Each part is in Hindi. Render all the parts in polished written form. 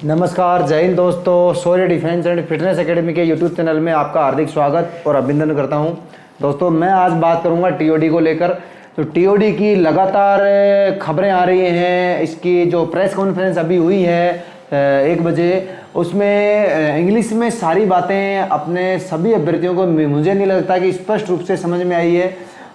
नमस्कार, जय हिंद दोस्तों। शौर्य डिफेंस एंड फिटनेस एकेडमी के यूट्यूब चैनल में आपका हार्दिक स्वागत और अभिनंदन करता हूं। दोस्तों, मैं आज बात करूंगा टीओडी को लेकर। तो टीओडी की लगातार खबरें आ रही हैं। इसकी जो प्रेस कॉन्फ्रेंस अभी हुई है 1 बजे, उसमें इंग्लिश में सारी बातें अपने सभी अभ्यर्थियों को मुझे नहीं लगता कि स्पष्ट रूप से समझ में आई है।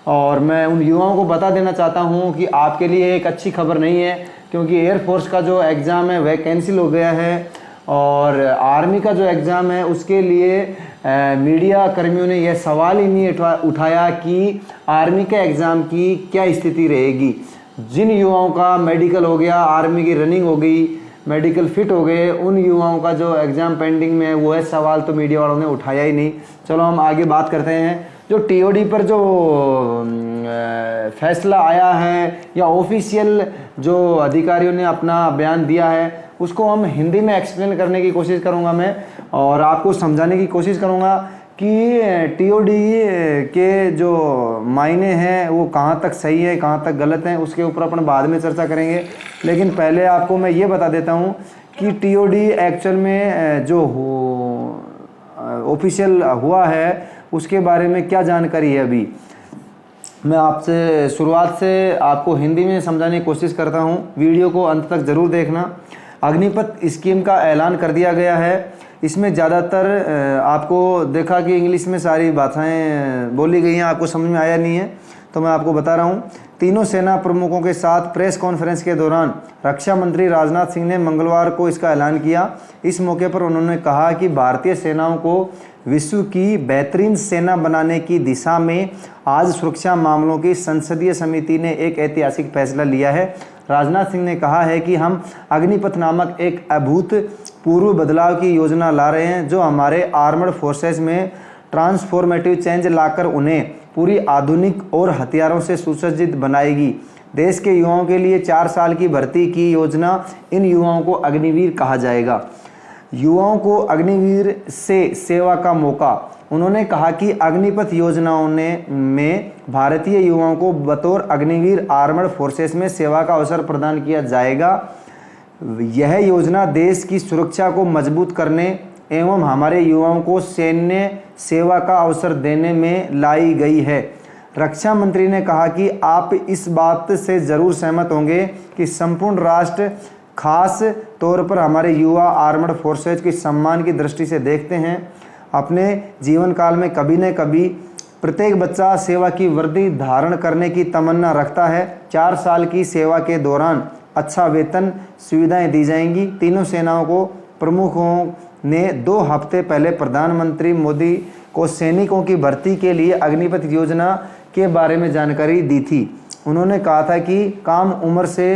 और मैं उन युवाओं को बता देना चाहता हूं कि आपके लिए एक अच्छी खबर नहीं है, क्योंकि एयरफोर्स का जो एग्ज़ाम है वह कैंसिल हो गया है। और आर्मी का जो एग्ज़ाम है उसके लिए मीडिया कर्मियों ने यह सवाल ही नहीं उठाया कि आर्मी के एग्ज़ाम की क्या स्थिति रहेगी। जिन युवाओं का मेडिकल हो गया, आर्मी की रनिंग हो गई, मेडिकल फिट हो गए, उन युवाओं का जो एग्ज़ाम पेंडिंग में है वो है सवाल तो मीडिया वालों ने उठाया ही नहीं। चलो हम आगे बात करते हैं। जो टीओडी पर जो फैसला आया है या ऑफिशियल जो अधिकारियों ने अपना बयान दिया है, उसको हम हिंदी में एक्सप्लेन करने की कोशिश करूंगा मैं, और आपको समझाने की कोशिश करूंगा कि टीओडी के जो मायने हैं वो कहाँ तक सही है, कहाँ तक गलत है, उसके ऊपर अपन बाद में चर्चा करेंगे। लेकिन पहले आपको मैं ये बता देता हूँ कि टीओडी एक्चुअल में जो ऑफिशियल हुआ है उसके बारे में क्या जानकारी है। अभी मैं आपसे शुरुआत से आपको हिंदी में समझाने की कोशिश करता हूं, वीडियो को अंत तक ज़रूर देखना। अग्निपथ स्कीम का ऐलान कर दिया गया है। इसमें ज़्यादातर आपको देखा कि इंग्लिश में सारी बातें बोली गई हैं, आपको समझ में आया नहीं है तो मैं आपको बता रहा हूं। तीनों सेना प्रमुखों के साथ प्रेस कॉन्फ्रेंस के दौरान रक्षा मंत्री राजनाथ सिंह ने मंगलवार को इसका ऐलान किया। इस मौके पर उन्होंने कहा कि भारतीय सेनाओं को विश्व की बेहतरीन सेना बनाने की दिशा में आज सुरक्षा मामलों की संसदीय समिति ने एक ऐतिहासिक फैसला लिया है। राजनाथ सिंह ने कहा है कि हम अग्निपथ नामक एक अभूतपूर्व बदलाव की योजना ला रहे हैं जो हमारे आर्मर्ड फोर्सेस में ट्रांसफॉर्मेटिव चेंज लाकर उन्हें पूरी आधुनिक और हथियारों से सुसज्जित बनाएगी। देश के युवाओं के लिए 4 साल की भर्ती की योजना, इन युवाओं को अग्निवीर कहा जाएगा। युवाओं को अग्निवीर से सेवा का मौका। उन्होंने कहा कि अग्निपथ योजनाओं में भारतीय युवाओं को बतौर अग्निवीर आर्मर्ड फोर्सेस में सेवा का अवसर प्रदान किया जाएगा। यह योजना देश की सुरक्षा को मजबूत करने एवं हमारे युवाओं को सैन्य सेवा का अवसर देने में लाई गई है। रक्षा मंत्री ने कहा कि आप इस बात से जरूर सहमत होंगे कि संपूर्ण राष्ट्र खास तौर पर हमारे युवा आर्मर्ड फोर्सेज की सम्मान की दृष्टि से देखते हैं। अपने जीवन काल में कभी न कभी प्रत्येक बच्चा सेवा की वर्दी धारण करने की तमन्ना रखता है। 4 साल की सेवा के दौरान अच्छा वेतन सुविधाएं दी जाएंगी। तीनों सेनाओं को प्रमुखों ने 2 हफ्ते पहले प्रधानमंत्री मोदी को सैनिकों की भर्ती के लिए अग्निपथ योजना के बारे में जानकारी दी थी। उन्होंने कहा था कि कम उम्र से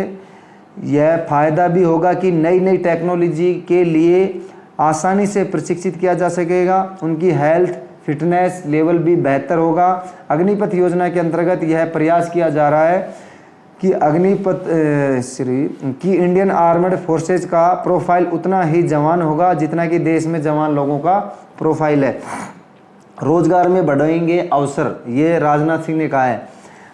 यह फायदा भी होगा कि नई नई टेक्नोलॉजी के लिए आसानी से प्रशिक्षित किया जा सकेगा। उनकी हेल्थ फिटनेस लेवल भी बेहतर होगा। अग्निपथ योजना के अंतर्गत यह प्रयास किया जा रहा है कि कि इंडियन आर्मर्ड फोर्सेज का प्रोफाइल उतना ही जवान होगा जितना कि देश में जवान लोगों का प्रोफाइल है। रोजगार में बढ़ेंगे अवसर, ये राजनाथ सिंह ने कहा है।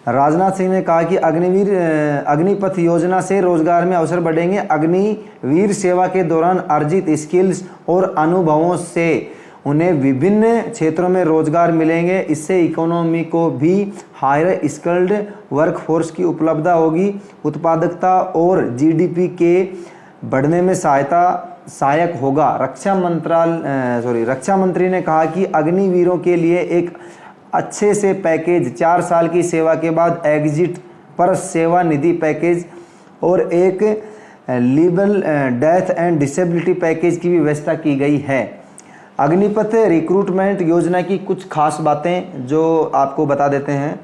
राजनाथ सिंह ने कहा कि अग्निपथ योजना से रोजगार में अवसर बढ़ेंगे। अग्निवीर सेवा के दौरान अर्जित स्किल्स और अनुभवों से उन्हें विभिन्न क्षेत्रों में रोजगार मिलेंगे। इससे इकोनॉमी को भी हायर स्किल्ड वर्कफोर्स की उपलब्धता होगी। उत्पादकता और जीडीपी के बढ़ने में सहायक होगा। रक्षा मंत्री ने कहा कि अग्निवीरों के लिए एक अच्छे से पैकेज, 4 साल की सेवा के बाद एग्जिट पर सेवा निधि पैकेज और एक libel death and disability package की भी व्यवस्था की गई है। अग्निपथ रिक्रूटमेंट योजना की कुछ खास बातें जो आपको बता देते हैं,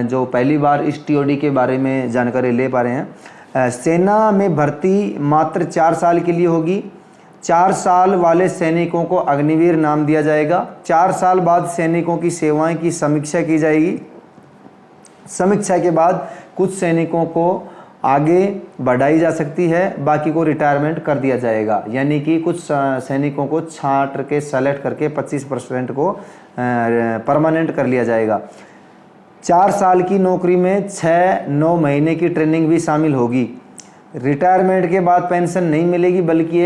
जो पहली बार इस टीओडी के बारे में जानकारी ले पा रहे हैं। सेना में भर्ती मात्र 4 साल के लिए होगी। 4 साल वाले सैनिकों को अग्निवीर नाम दिया जाएगा। 4 साल बाद सैनिकों की सेवाएं की समीक्षा की जाएगी। समीक्षा के बाद कुछ सैनिकों को आगे बढ़ाई जा सकती है, बाकी को रिटायरमेंट कर दिया जाएगा। यानी कि कुछ सैनिकों को छांट के सेलेक्ट करके 25% को परमानेंट कर लिया जाएगा। 4 साल की नौकरी में 6-9 महीने की ट्रेनिंग भी शामिल होगी। रिटायरमेंट के बाद पेंशन नहीं मिलेगी, बल्कि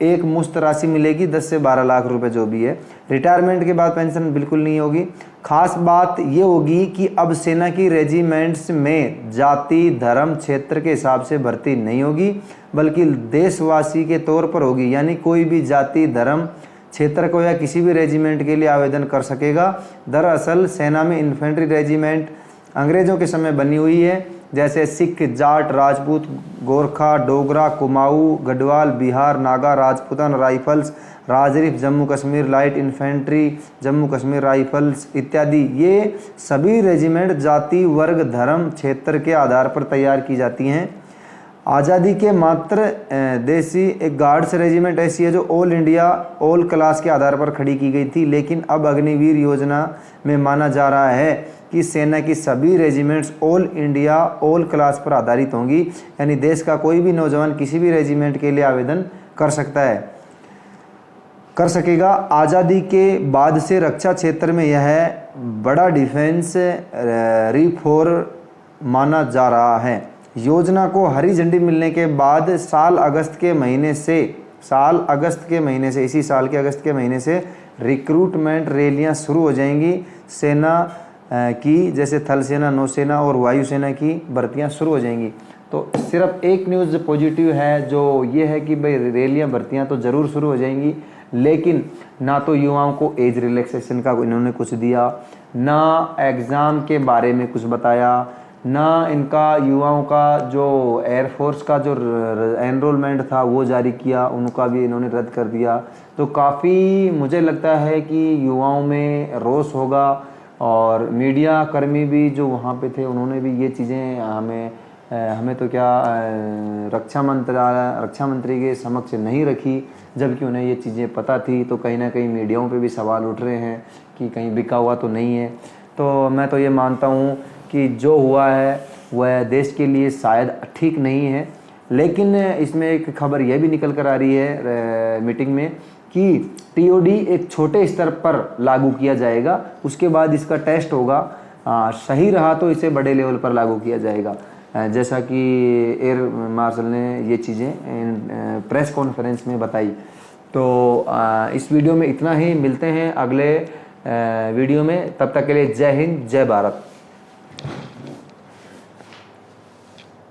एक मुश्त राशि मिलेगी 10 से 12 लाख रुपए जो भी है। रिटायरमेंट के बाद पेंशन बिल्कुल नहीं होगी। खास बात ये होगी कि अब सेना की रेजिमेंट्स में जाति धर्म क्षेत्र के हिसाब से भर्ती नहीं होगी, बल्कि देशवासी के तौर पर होगी। यानी कोई भी जाति धर्म क्षेत्र को या किसी भी रेजिमेंट के लिए आवेदन कर सकेगा। दरअसल सेना में इन्फेंट्री रेजिमेंट अंग्रेजों के समय बनी हुई है, जैसे सिख, जाट, राजपूत, गोरखा, डोगरा, कुमाऊं, गढ़वाल, बिहार, नागा, राजपूताना राइफल्स, राजरीफ, Jammu Kashmir light infantry, Jammu Kashmir rifles इत्यादि। ये सभी रेजिमेंट जाति वर्ग धर्म क्षेत्र के आधार पर तैयार की जाती हैं। आज़ादी के मात्र देसी एक गार्ड्स रेजिमेंट ऐसी है जो ऑल इंडिया ऑल क्लास के आधार पर खड़ी की गई थी, लेकिन अब अग्निवीर योजना में माना जा रहा है कि सेना की सभी regiments all India all class पर आधारित होंगी। यानी देश का कोई भी नौजवान किसी भी रेजिमेंट के लिए आवेदन कर सकेगा। आज़ादी के बाद से रक्षा क्षेत्र में यह बड़ा डिफेंस रिफॉर्म माना जा रहा है। योजना को हरी झंडी मिलने के बाद इसी साल के अगस्त के महीने से रिक्रूटमेंट रैलियां शुरू हो जाएंगी। सेना की जैसे थल सेना, नौसेना और वायुसेना की भर्तियां शुरू हो जाएंगी। तो सिर्फ एक न्यूज़ पॉजिटिव है, जो ये है कि भाई रैलियां भर्तियां तो ज़रूर शुरू हो जाएंगी, लेकिन ना तो युवाओं को एज रिलैक्सेशन का इन्होंने कुछ दिया, ना एग्ज़ाम के बारे में कुछ बताया, ना इनका युवाओं का जो एयरफोर्स का जो एनरोलमेंट था वो जारी किया, उनका भी इन्होंने रद्द कर दिया। तो काफ़ी मुझे लगता है कि युवाओं में रोष होगा, और मीडिया कर्मी भी जो वहाँ पे थे उन्होंने भी ये चीज़ें हमें तो क्या रक्षा मंत्री के समक्ष नहीं रखी, जबकि उन्हें ये चीज़ें पता थी। तो कहीं ना कहीं मीडियाओं पे भी सवाल उठ रहे हैं कि कहीं बिका हुआ तो नहीं है। तो मैं तो ये मानता हूँ कि जो हुआ है वह देश के लिए शायद ठीक नहीं है, लेकिन इसमें एक खबर यह भी निकल कर आ रही है मीटिंग में कि टीओडी एक छोटे स्तर पर लागू किया जाएगा, उसके बाद इसका टेस्ट होगा, सही रहा तो इसे बड़े लेवल पर लागू किया जाएगा, जैसा कि एयर मार्शल ने ये चीज़ें प्रेस कॉन्फ्रेंस में बताई। तो इस वीडियो में इतना ही, मिलते हैं अगले वीडियो में, तब तक के लिए जय हिंद जय भारत।